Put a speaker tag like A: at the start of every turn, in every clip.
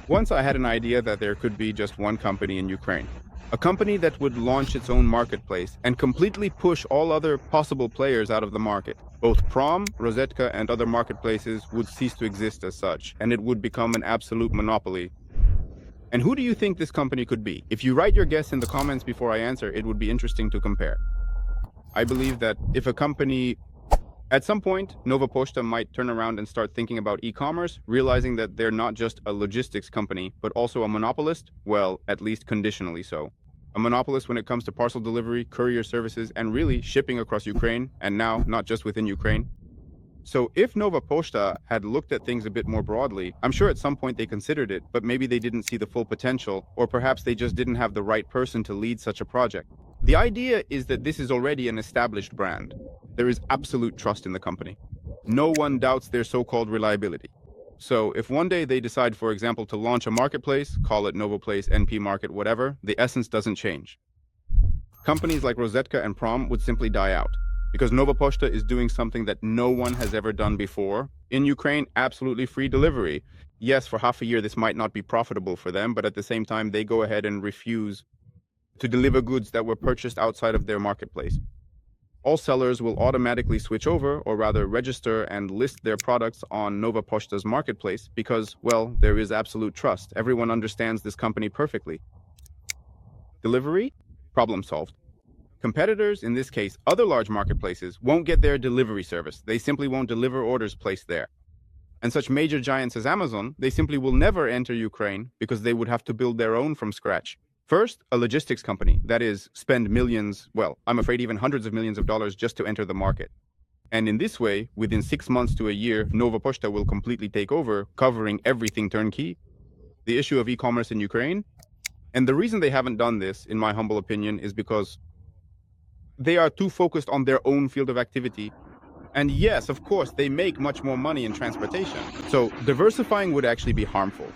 A: Once I had an idea that there could be just one company in Ukraine. A company that would launch its own marketplace and completely push all other possible players out of the market. Both Prom, Rosetka, and other marketplaces would cease to exist as such, and it would become an absolute monopoly. And who do you think this company could be? If you write your guess in the comments before I answer, it would be interesting to compare. I believe that if a company at some point, Nova Poshta might turn around and start thinking about e-commerce, realizing that they're not just a logistics company, but also a monopolist, well, at least conditionally so. A monopolist when it comes to parcel delivery, courier services, and really shipping across Ukraine, and now not just within Ukraine. So if Nova Poshta had looked at things a bit more broadly, I'm sure at some point they considered it, but maybe they didn't see the full potential, or perhaps they just didn't have the right person to lead such a project. The idea is that this is already an established brand. There is absolute trust in the company. No one doubts their so-called reliability. So if one day they decide, for example, to launch a marketplace, call it Novoplace, NP Market, whatever, the essence doesn't change. Companies like Rosetka and Prom would simply die out, because Nova Poshta is doing something that no one has ever done before. In Ukraine, absolutely free delivery. Yes, for half a year this might not be profitable for them, but at the same time they go ahead and refuse to deliver goods that were purchased outside of their marketplace. All sellers will automatically switch over, or rather register and list their products on Nova Poshta's marketplace because, well, there is absolute trust. Everyone understands this company perfectly. Delivery? Problem solved. Competitors, in this case other large marketplaces, won't get their delivery service. They simply won't deliver orders placed there. And such major giants as Amazon, they simply will never enter Ukraine because they would have to build their own from scratch. First, a logistics company, that is, spend millions, well, I'm afraid even hundreds of millions of dollars just to enter the market. And in this way, within 6 months to a year, Nova Poshta will completely take over, covering everything turnkey. The issue of e-commerce in Ukraine? And the reason they haven't done this, in my humble opinion, is because they are too focused on their own field of activity. And yes, of course, they make much more money in transportation. So diversifying would actually be harmful.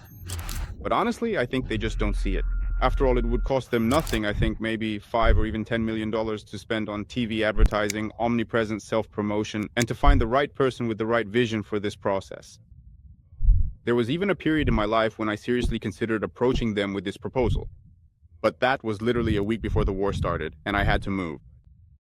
A: But honestly, I think they just don't see it. After all, it would cost them nothing, I think maybe $5 or even $10 million to spend on TV advertising, omnipresent self-promotion, and to find the right person with the right vision for this process. There was even a period in my life when I seriously considered approaching them with this proposal. But that was literally a week before the war started, and I had to move.